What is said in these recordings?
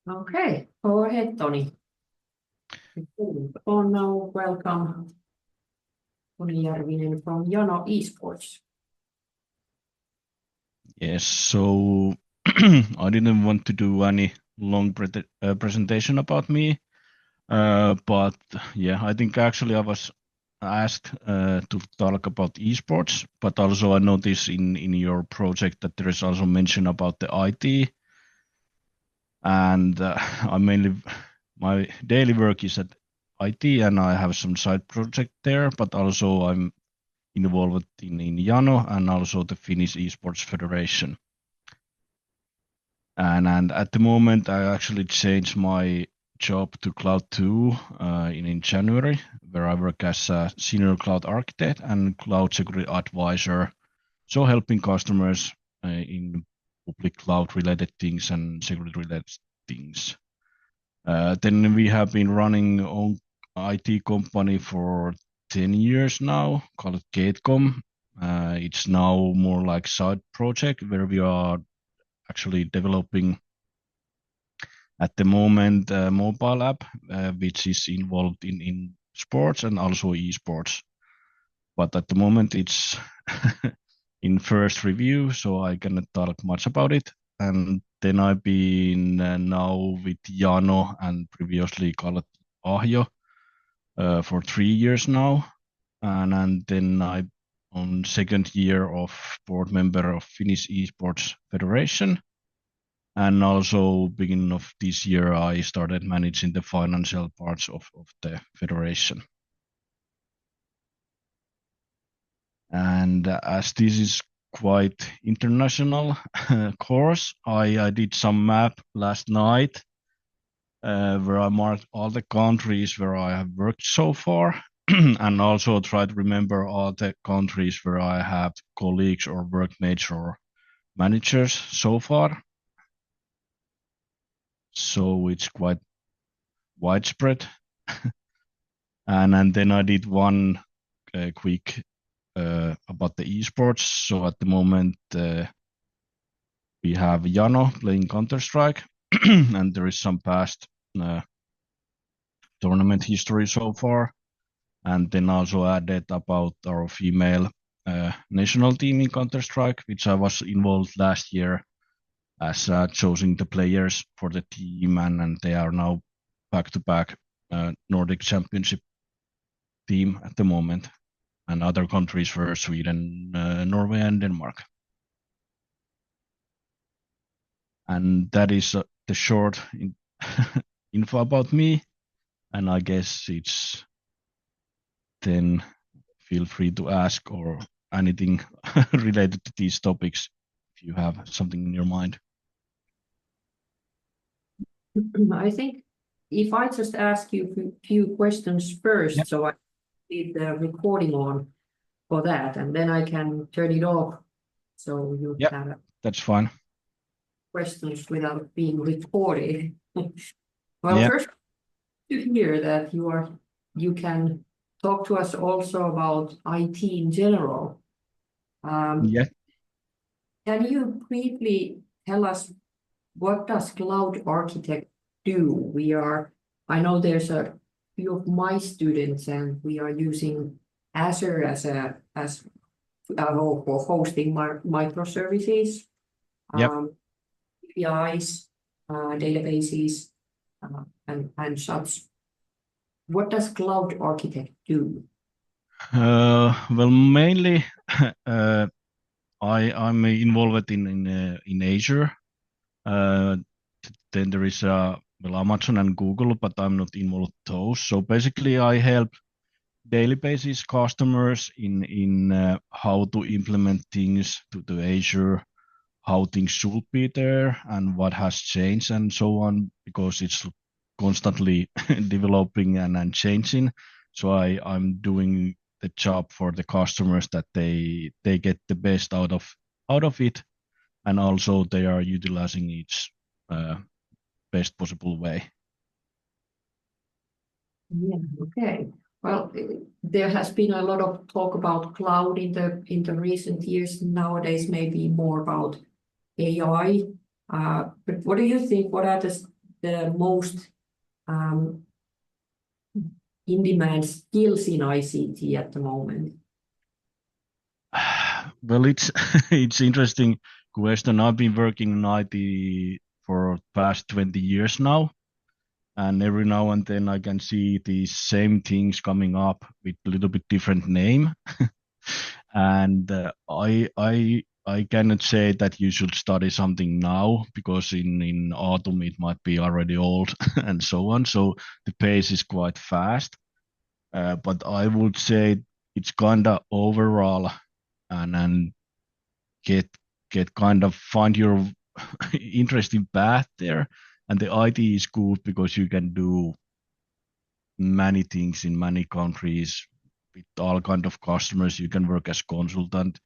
Okay, go ahead, Toni. Oh, now welcome, Toni Järvinen from Jano Esports. Yes, so I didn't want to do any long presentation about me, but yeah, I think actually I was asked to talk about esports, but also I noticed in your project that there is also mention about the IT, and my daily work is at IT, and I have some side project there, but also I'm involved in Jano and also the Finnish Esports Federation. And at the moment, I actually changed my job to Cloud 2 in January, where I work as a senior cloud architect and cloud security advisor, so helping customers in public cloud related things and security related things. Then we have been running own IT company for 10 years now, called Gatecom. It's now more like side project where we are actually developing at the moment a mobile app which is involved in sports and also esports. But at the moment it's in first review, so I cannot talk much about it. And then I've been now with Jano and previously called Ahjo for 3 years now. And then I'm on second year of board member of Finnish Esports Federation. And also beginning of this year, I started managing the financial parts of the federation. And as this is quite international course, I did some map last night where I marked all the countries where I have worked so far, and also try to remember all the countries where I have colleagues or workmates or managers so far. So it's quite widespread. And then I did one quick about the esports. So at the moment we have Jano playing Counter-Strike, and there is some past tournament history so far. And then also added about our female national team in Counter-Strike, which I was involved last year as choosing the players for the team, and they are now back-to-back Nordic Championship team at the moment. And other countries were Sweden, Norway, and Denmark. And that is the short info about me. And I guess it's then feel free to ask or anything related to these topics if you have something in your mind. I think if I just ask you a few questions first, Yep. so I leave the recording on for that, and then I can turn it off so you Yep. have That's fine. questions without being recorded. Well, Yeah. first to hear that you can talk to us also about IT in general. Yeah. Can you briefly tell us what does cloud architect do? I know there's a few of my students, and we are using Azure for hosting microservices, Yep. APIs, databases, and such. What does cloud architect do? Well, mainly I'm involved in Azure. Then there is Amazon and Google, but I'm not involved in those. So basically, I help daily basis customers in how to implement things to the Azure, how things should be there, and what has changed, and so on, because it's constantly developing and changing. So I'm doing the job for the customers that they get the best out of it, and also they are utilizing its best possible way. Yeah, okay. Well, there has been a lot of talk about cloud in the recent years. Nowadays, maybe more about AI. But what do you think? What are the the most in-demand skills in ICT at the moment? Well, it's it's interesting question. I've been working in IT for past 20 years now, and every now and then I can see these same things coming up with a little bit different name. And I cannot say that you should study something now because in autumn it might be already old and so on. So the pace is quite fast. But I would say it's kind of overall and get kind of find your interesting path there. And the IT is good because you can do many things in many countries with all kind of customers. You can work as consultant,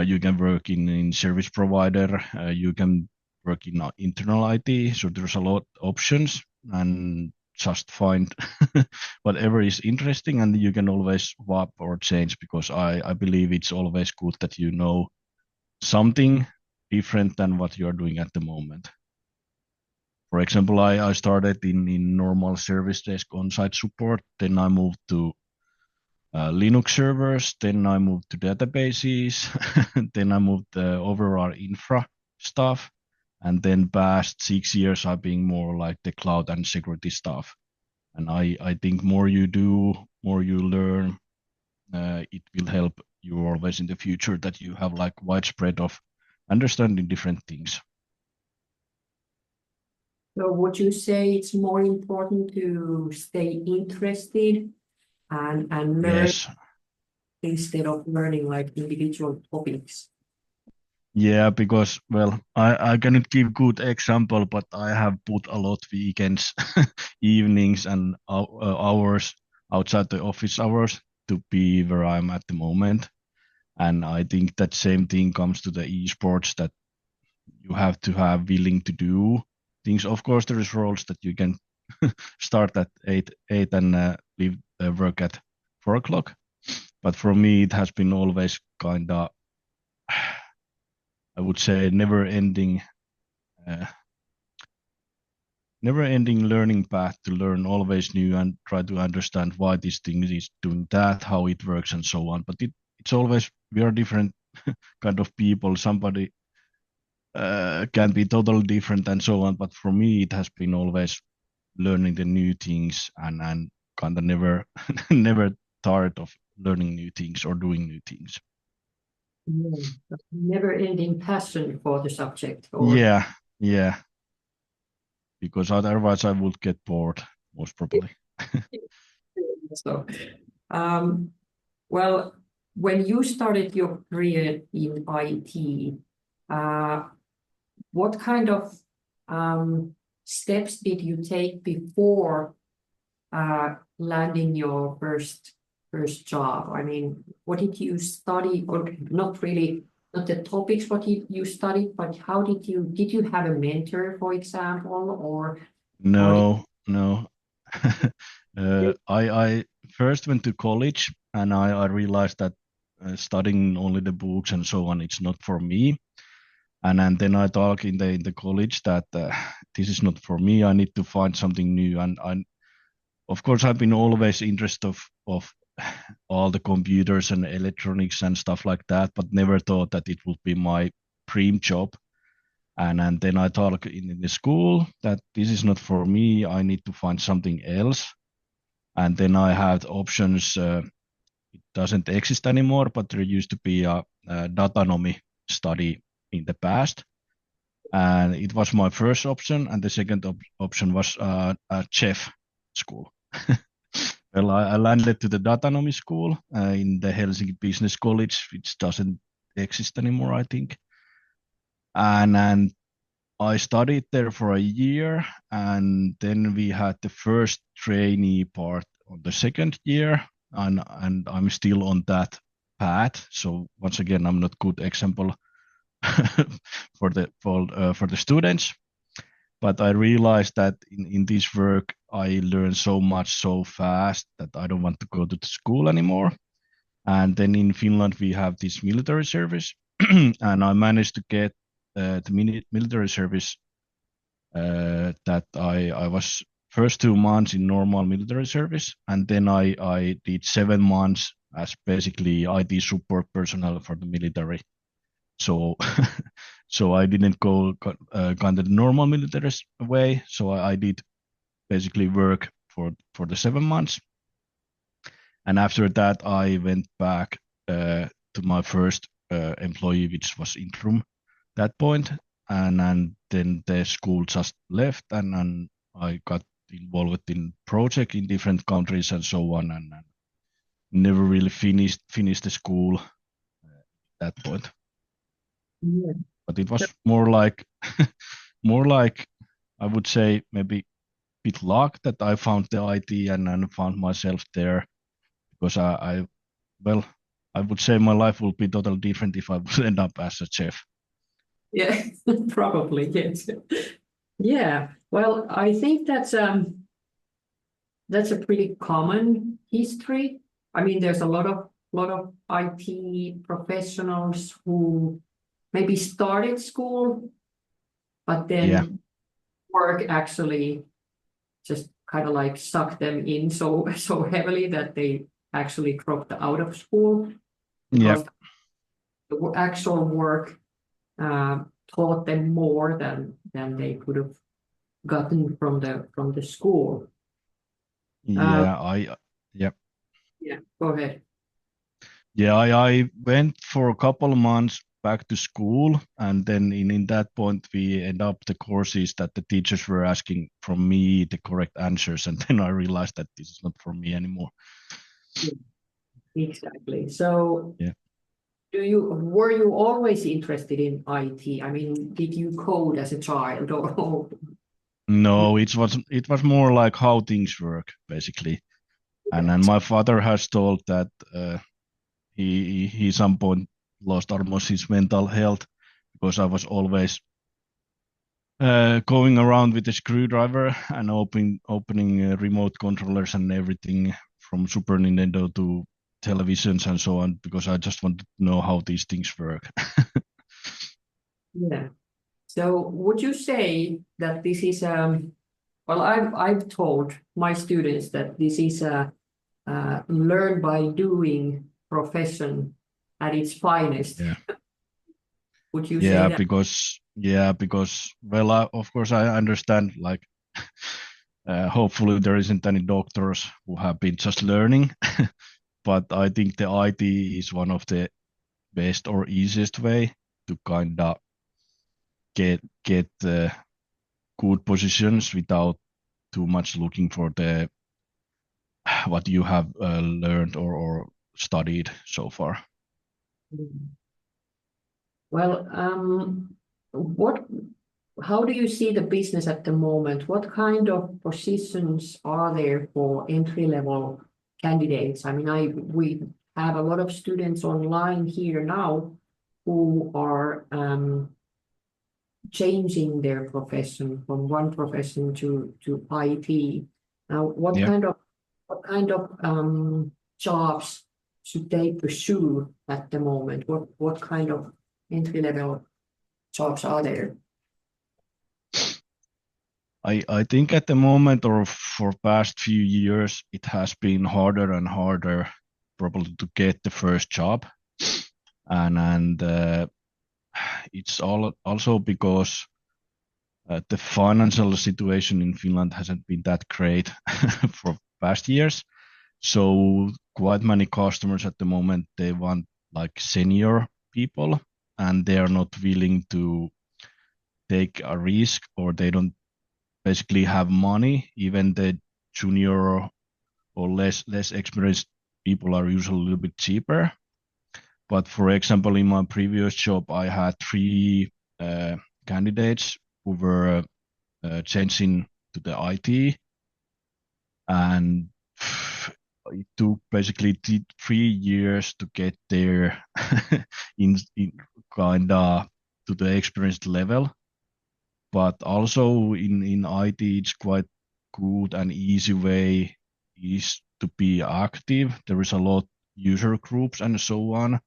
you can work in service provider, you can work in internal IT. So there's a lot options, and just find whatever is interesting, and you can always swap or change because I believe it's always good that you know something different than what you are doing at the moment. For example, I started in normal service desk on-site support, then I moved to Linux servers, then I moved to databases, then I moved the overall infra stuff, and then past 6 years I've been more like the cloud and security stuff. And I think more you do, more you learn, it will help you always in the future that you have like widespread of understanding different things. So would you say it's more important to stay interested and learn Yes. instead of learning like individual topics? Yeah, because well, I cannot give good example, but I have put a lot weekends, evenings, and hours outside the office hours to be where I'm at the moment. And I think that same thing comes to the esports that you have to have willing to do things. Of course, there is roles that you can start at eight and leave work at 4 o'clock. But for me, it has been always kind of, I would say, uh, never-ending learning path to learn always new and try to understand why this thing is doing that, how it works, and so on. But it's always we are different kind of people. Somebody can be totally different and so on. But for me, it has been always learning the new things and kind of never never tired of learning new things or doing new things. Yeah. Never-ending passion for the subject, or Yeah, yeah, because otherwise I would get bored most probably. so. Um, well, when you started your career in IT, what kind of steps did you take before landing your first job? I mean, what did you study, or not really, not the topics what you studied, but how did you have a mentor, for example, or how did No, no. I first went to college and I realized that studying only the books and so on, it's not for me. And then I talk in the college that this is not for me. I need to find something new. And of course I've been always interested of all the computers and electronics and stuff like that, but never thought that it would be my dream job. And then I thought in the school that this is not for me. I need to find something else. And then I had options. It doesn't exist anymore, but there used to be a datanomic study in the past. And it was my first option. And the second option was a chef school. Well, I landed to the datanomic school in the Helsinki Business College, which doesn't exist anymore, I think. And I studied there for a year, and then we had the first trainee part on the second year, and I'm still on that path. So once again, I'm not good example for the students, but I realized that in this work I learned so much so fast that I don't want to go to the school anymore. And then in Finland we have this military service, and I managed to get the military service that I was first 2 months in normal military service, and then I did 7 months as basically IT support personnel for the military. So so I didn't go kind of the normal military way. So I did basically work for the 7 months, and after that I went back to my first employee, which was interim that point, and then the school just left, and I got involved in project in different countries and so on, and never really finished the school at that point. Yeah. But it was more like more like I would say maybe bit luck that I found the IT and found myself there, because I well I would say my life would be totally different if I would end up as a chef. Yeah, probably, yes. Yeah, well, I think that's a pretty common history. I mean, there's a lot of IT professionals who maybe started school, but Yeah, then work actually just kind of like sucked them in so heavily that they actually dropped out of school yeah, because the actual work uh, taught them more than they could have gotten from the school. Uh, yeah. Yeah, yeah, go ahead. yeah. I went for a couple of months back to school, and then in that point we end up the courses that the teachers were asking from me the correct answers, and then I realized that this is not for me anymore. Exactly. So Yeah. were you always interested in IT? I mean, did you code as a child or No, it was more like how things work basically, and my father has told that he some point lost almost his mental health because I was always going around with a screwdriver and opening remote controllers and everything from Super Nintendo to televisions and so on, because I just wanted to know how these things work. yeah. So would you say that this is well, I've told my students that this is a learn by doing profession at its finest. Yeah, Would you say yeah, that? because well, of course I understand, like hopefully there isn't any doctors who have been just learning, but I think the IT is one of the best or easiest way to kind of get good positions without too much looking for the what you have learned or studied so far. Well, what, how do you see the business at the moment? What kind of positions are there for entry-level candidates? I mean, we have a lot of students online here now who are changing their profession from one profession to IT. Now, Yeah. what kind of jobs should they pursue at the moment? What kind of entry-level jobs are there? I think at the moment or for past few years it has been harder and harder probably to get the first job, and it's all also because the financial situation in Finland hasn't been that great for past years. So quite many customers at the moment, they want like senior people, and they are not willing to take a risk, or they don't basically have money. Even the junior or less experienced people are usually a little bit cheaper. But for example, in my previous job, I had three candidates who were changing to the IT, and it took basically 3 years to get there in kind of to the experienced level. But also in IT, it's quite good and easy way is to be active. There is a lot user groups and so on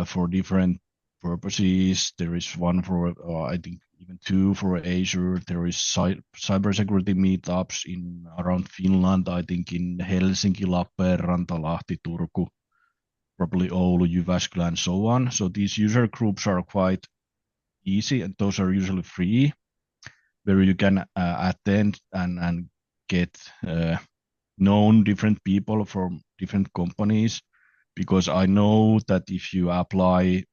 for different purposes. There is one for I think even 2 for Azure. There is cybersecurity meetups in around Finland, I think in Helsinki, Lappeenranta, Lahti, Turku, probably Oulu, Jyväskylä, and so on. So these user groups are quite easy, and those are usually free, where you can attend and get known different people from different companies. Because I know that if you apply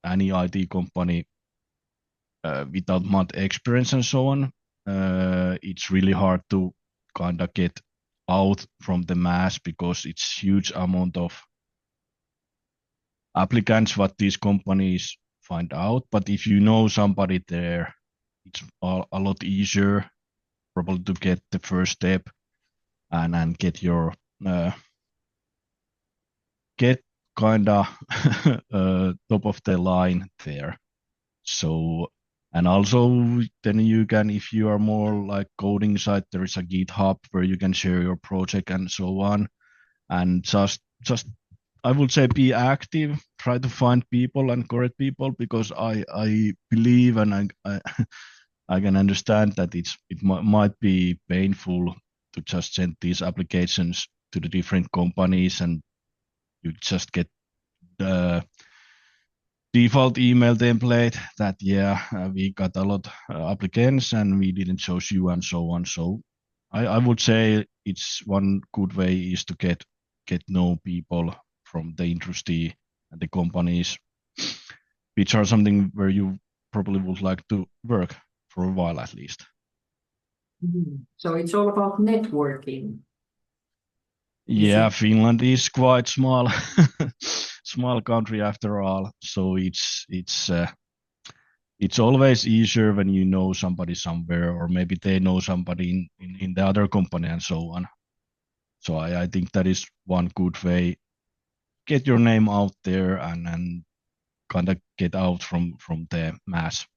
any IT company without much experience and so on, it's really hard to kind of get out from the mass, because it's huge amount of applicants what these companies find out. But if you know somebody there, it's a lot easier probably to get the first step and get your get kind of top of the line there. So, and also then you can, if you are more like coding side, there is a GitHub where you can share your project and so on. And just I would say be active, try to find people and correct people, because I believe and I can understand that it might be painful to just send these applications to the different companies, and you just get the default email template that we got a lot applicants and we didn't choose you and so on. So I would say it's one good way is to get know people from the industry and the companies, which are something where you probably would like to work for a while at least. So it's all about networking. Yeah, Finland is quite small, small country after all. So it's always easier when you know somebody somewhere, or maybe they know somebody in the other company and so on. So I think that is one good way, get your name out there and kind of get out from the mass.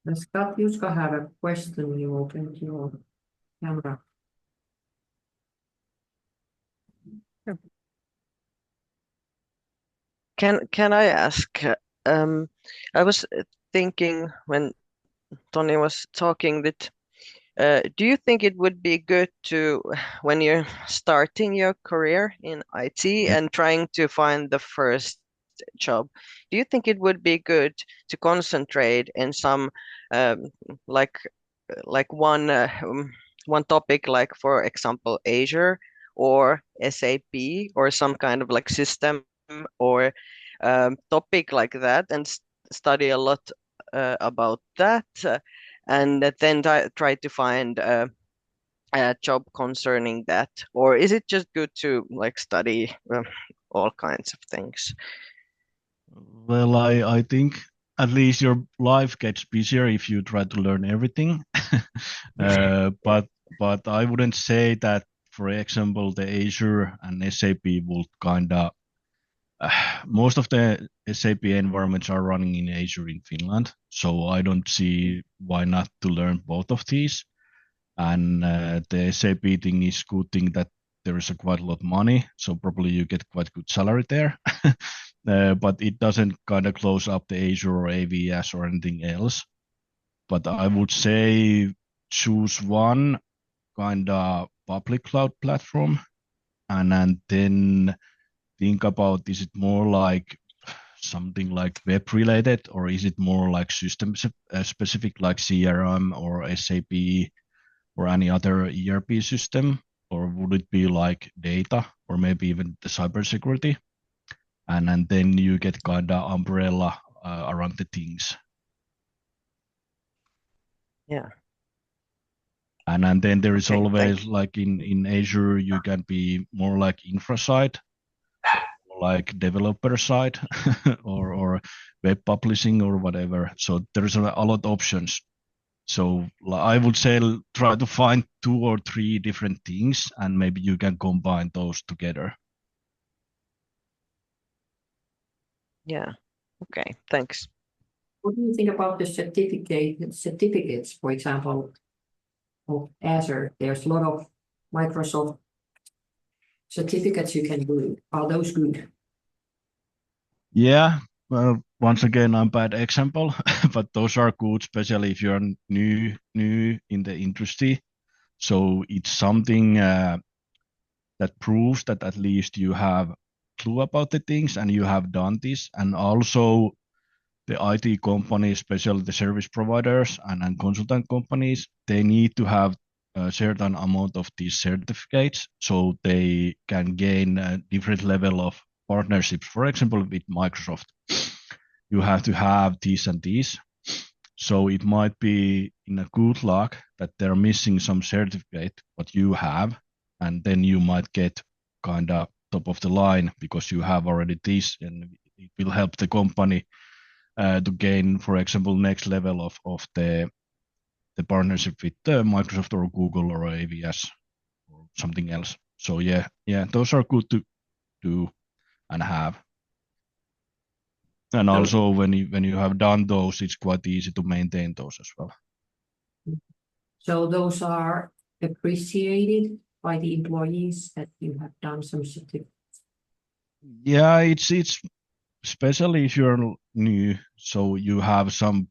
Does Katjuska have a question? You opened your camera. Can I ask? I was thinking when Toni was talking that do you think it would be good to, when you're starting your career in IT and trying to find the first job, do you think it would be good to concentrate in some like one topic, like for example Azure or SAP or some kind of like system or topic like that, and study a lot about that, and then try to find a job concerning that? Or is it just good to like study all kinds of things? Well, I think at least your life gets busier if you try to learn everything. But I wouldn't say that, for example, the Azure and SAP would kind of most of the SAP environments are running in Azure in Finland, so I don't see why not to learn both of these. And the SAP thing is good thing that there is quite a lot of money, so probably you get quite good salary there. But it doesn't kind of close up the Azure or AWS or anything else. But I would say choose one kind of public cloud platform, and then think about, is it more like something like web related, or is it more like system specific like CRM or SAP or any other ERP system, or would it be like data or maybe even the cybersecurity? And then you get kind of umbrella around the things. Yeah. And then there is Okay, always like in Azure, you can be more like infra side, like developer side, or web publishing or whatever. So there's a lot of options. So I would say try to find 2 or 3 different things, and maybe you can combine those together. Yeah. Okay, thanks. What do you think about the certificates, for example, of Azure? There's a lot of Microsoft certificates you can do. Are those good? Yeah, well, once again, I'm bad example, but those are good, especially if you're new in the industry. So it's something that proves that at least you have clue about the things and you have done this. And also the IT companies, especially the service providers and consultant companies, they need to have a certain amount of these certificates so they can gain a different level of partnerships. For example, with Microsoft, you have to have these and these. So it might be in a good luck that they're missing some certificate what you have, and then you might get kind of top of the line because you have already this, and it will help the company to gain, for example, next level of the partnership with Microsoft or Google or AWS or something else. So yeah, those are good to do and have. And So, also when you have done those, it's quite easy to maintain those as well. so those are appreciated by the employees that you have done some certificates. Yeah, it's especially if you're new, so you have some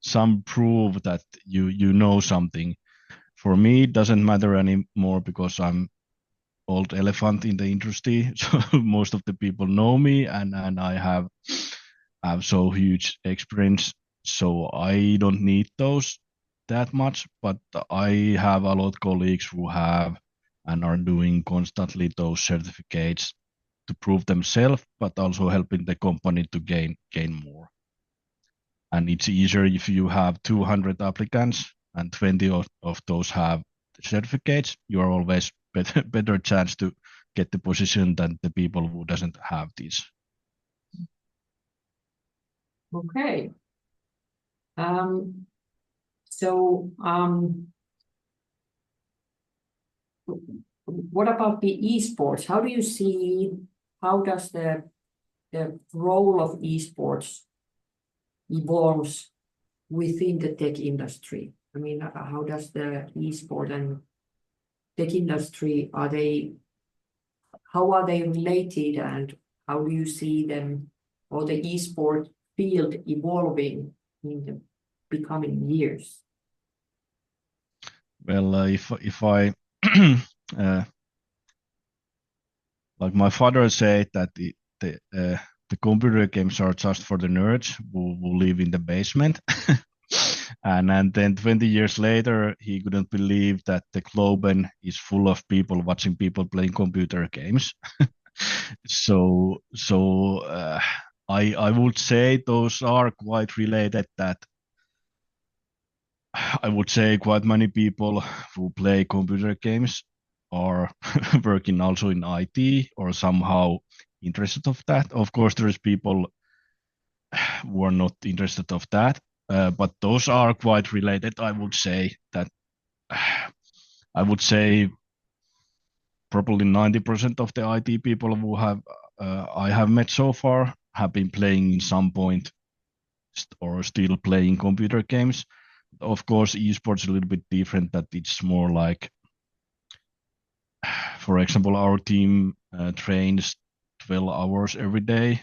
some proof that you know something. For me, it doesn't matter anymore because I'm old elephant in the industry, so most of the people know me, and I have so huge experience, so I don't need those that much. But I have a lot of colleagues who have and are doing constantly those certificates to prove themselves, but also helping the company to gain more. And it's easier if you have 200 applicants and 20 of those have certificates. You are always better chance to get the position than the people who doesn't have these. Okay. So what about the esports? How do you see, how does the role of esports evolves within the tech industry? I mean, how does the esport and tech industry, how are they related, and how do you see them or the esport field evolving in the becoming years? Well, if I like my father said that the computer games are just for the nerds who live in the basement. And then 20 years later, he couldn't believe that the Globen is full of people watching people playing computer games. So I would say those are quite related. That I would say quite many people who play computer games are working also in IT or somehow interested of that. Of course, there is people who are not interested of that, but those are quite related. I would say that I would say probably 90% of the IT people who have I have met so far have been playing in some point or still playing computer games. Of course, esports is a little bit different. That it's more like, for example, our team trains 12 hours every day,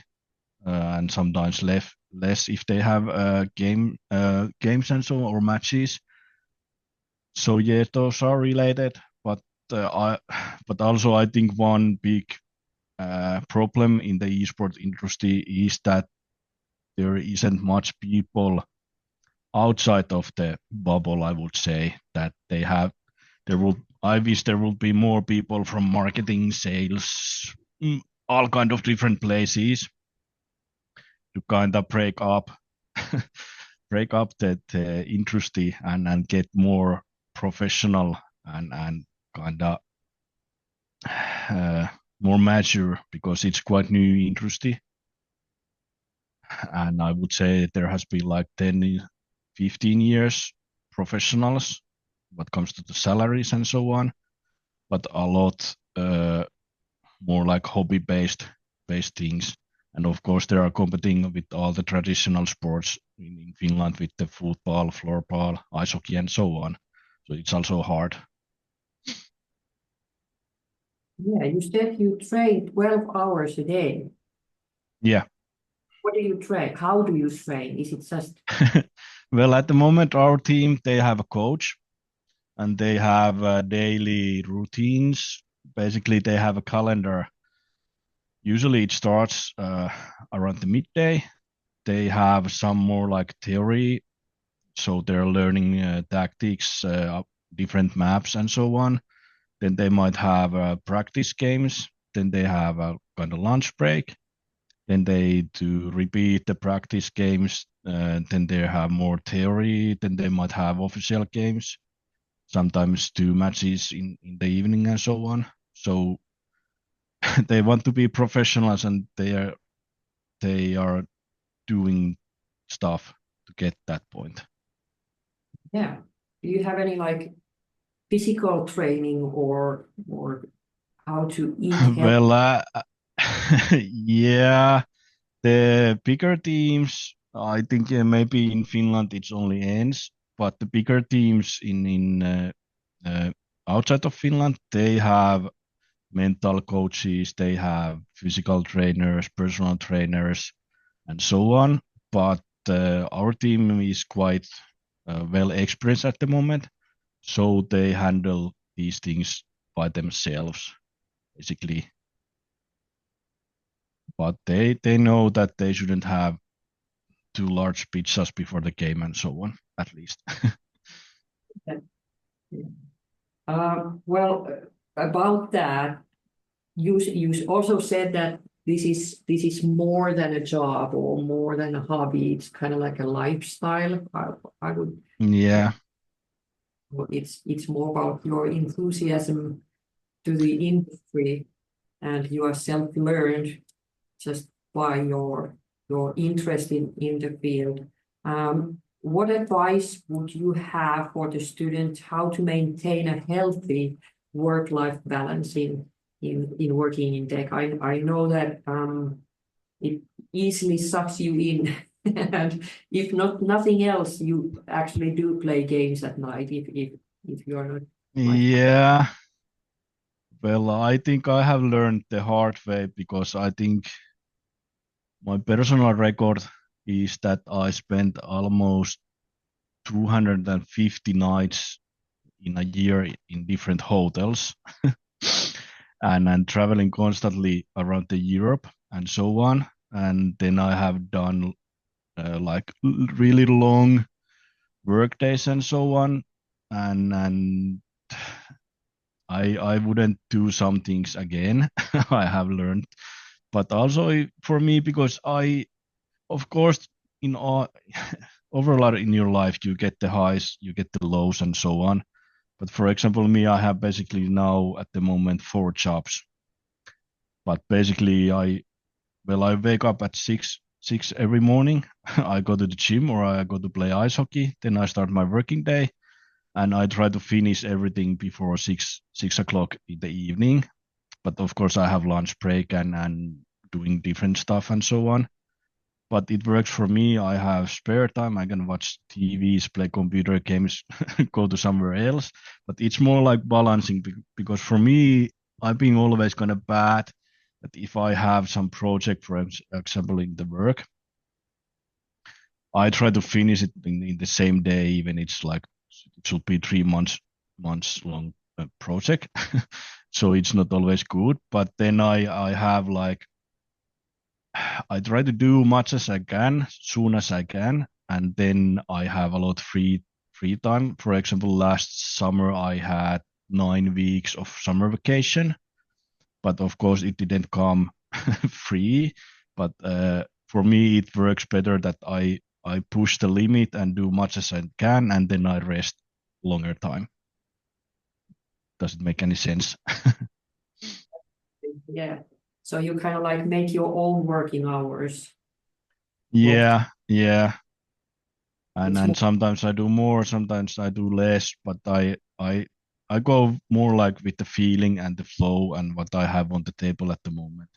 and sometimes less if they have games and so on, or matches. So yeah, those are related. But but also I think one big problem in the esports industry is that there isn't much people outside of the bubble. I would say that there will. I wish there would be more people from marketing, sales, all kind of different places to kind of break up the industry and get more professional and kind of more mature, because it's quite new industry. And I would say there has been like 10, 15 years professionals what comes to the salaries and so on, but a lot more like hobby based things. And of course, they are competing with all the traditional sports in Finland with the football, floorball, ice hockey, and so on. So it's also hard. Yeah, you said you train 12 hours a day. Yeah. What do you train? How do you train? Is it just Well, at the moment, our team, they have a coach and they have daily routines. Basically, they have a calendar. Usually it starts around the midday. They have some more like theory, so they're learning tactics, different maps, and so on. Then they might have practice games. Then they have a kind of lunch break. Then they do repeat the practice games. Then they have more theory. Then they might have official games. Sometimes two matches in the evening and so on. So they want to be professionals and they are doing stuff to get that point. yeah? Do you have any like physical training or how to eat healthy? Well, yeah, the bigger teams, I think maybe in Finland it's only ends, but the bigger teams uh, outside of Finland, they have mental coaches, they have physical trainers, personal trainers, and so on. But our team is quite well experienced at the moment, so they handle these things by themselves, basically. But they know that they shouldn't have two large pizzas before the game and so on, at least. Well, about that, you also said that this is more than a job or more than a hobby. It's kind of like a lifestyle. I would. Yeah, It's more about your enthusiasm to the industry, and you are self-learned just by your interest in the field. What advice would you have for the student how to maintain a healthy work-life balance in working in tech? I know that it easily sucks you in, and if not nothing else, you actually do play games at night if you are not like. yeah. Well, I think I have learned the hard way because I think my personal record is that I spent almost 250 nights in a year in different hotels and traveling constantly around the Europe and so on. And then I have done like really long work days and so on. And I wouldn't do some things again. I have learned, but also for me because I of course in all overall in your life you get the highs, you get the lows and so on. But for example, me, I have basically now at the moment four jobs. But basically, I wake up at six every morning. I go to the gym or I go to play ice hockey. Then I start my working day, and I try to finish everything before six o'clock in the evening. But of course, I have lunch break and doing different stuff and so on. But it works for me. I have spare time. I can watch TVs, play computer games, go to somewhere else. But it's more like balancing because for me, I've been always kind of bad that if I have some project, for example, in the work, I try to finish it in the same day, even it's like it should be 3 months long project. So it's not always good. But then I have like I try to do much as I can, soon as I can, and then I have a lot free time. For example, last summer I had 9 weeks of summer vacation, but of course it didn't come free. But for me, it works better that I push the limit and do much as I can, and then I rest longer time. Does it make any sense? Yeah. So you kind of like make your own working hours. Yeah, yeah. and It's and more. sometimes I do more, sometimes I do less, but I go more like with the feeling and the flow and what I have on the table at the moment.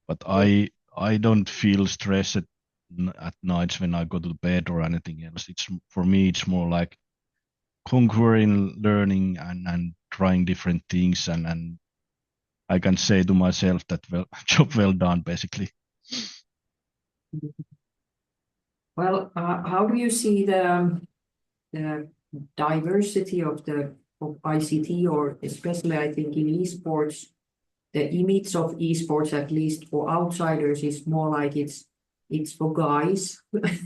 But Yeah. I don't feel stressed at nights when I go to bed or anything else. It's for me it's more like conquering, learning and trying different things and I can say to myself that well job well done basically. Well, how do you see the diversity of ICT, or especially I think in esports, the image of esports, at least for outsiders, is more like it's for guys.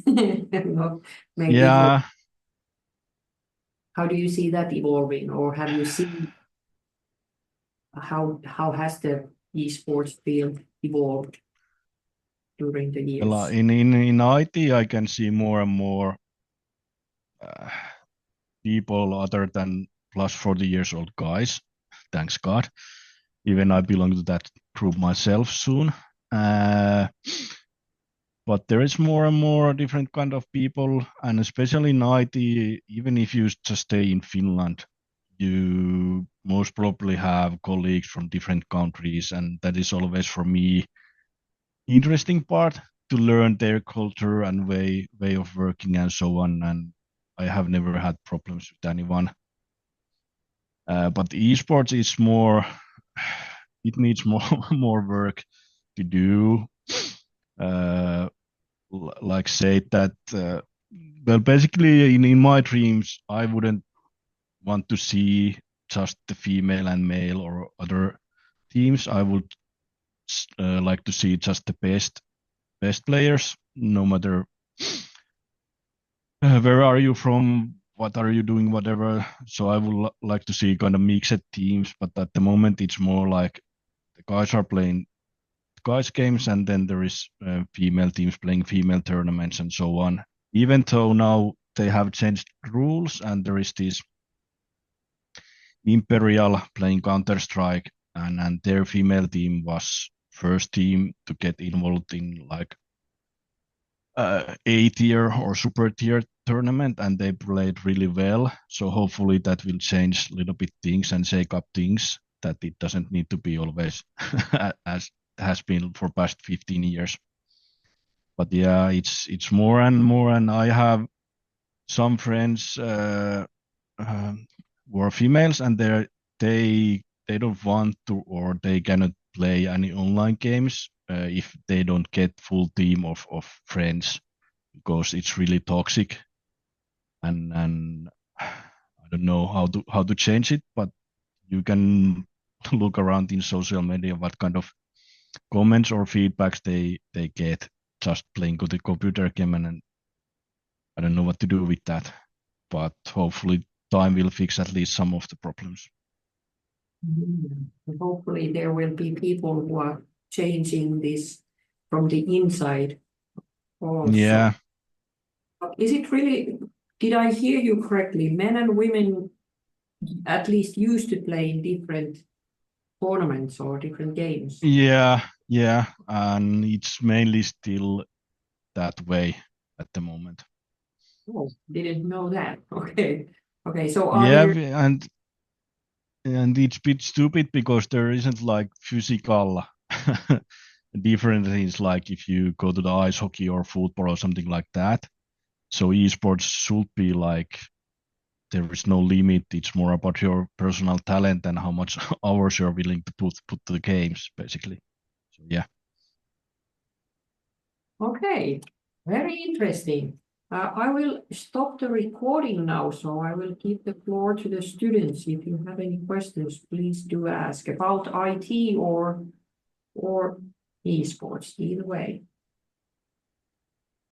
Not maybe Yeah, how do you see that evolving, or have you seen how has the esports field evolved during the well, years? in IT, I can see more and more uh, people other than plus 40 years old guys. Thanks God. Even I belong to that group myself soon. Uh, but there is more and more different kind of people, and especially in IT, even if you just stay in Finland, you most probably have colleagues from different countries, and that is always for me interesting part to learn their culture and way of working and so on. And I have never had problems with anyone. But esports is more, it needs more more work to do. Uh, like say that, well, basically in my dreams, I wouldn't want to see just the female and male or other teams. I would like to see just the best players, no matter where are you from, what are you doing, whatever. So I would like to see kind of mixed teams, but at the moment it's more like the guys are playing guys games, and then there is female teams playing female tournaments and so on. Even though now they have changed rules and there is this Imperial playing Counter-Strike, and their female team was first team to get involved in like A tier or super tier tournament, and they played really well. So hopefully that will change a little bit things and shake up things, that it doesn't need to be always as has been for past 15 years. But yeah, it's more and more, and I have some friends who are females, and they don't want to, or they cannot play any online games if they don't get full team of friends, because it's really toxic, and I don't know how to change it, but you can look around in social media what kind of comments or feedbacks they get just playing the computer game, and I don't know what to do with that. But hopefully time will fix at least some of the problems. Hopefully there will be people who are changing this from the inside also. Yeah, Is it really, did I hear you correctly? Men and women at least used to play in different tournaments or different games. yeah, and it's mainly still that way at the moment. Oh, didn't know that. Okay. Okay. So are Yeah, there, and it's a bit stupid because there isn't like physical differences, like if you go to the ice hockey or football or something like that. So esports should be like there is no limit. It's more about your personal talent and how much hours you're willing to put to the games, basically. So yeah. okay. Very interesting. I will stop the recording now, so I will give the floor to the students. If you have any questions, please do ask about IT or esports, either way.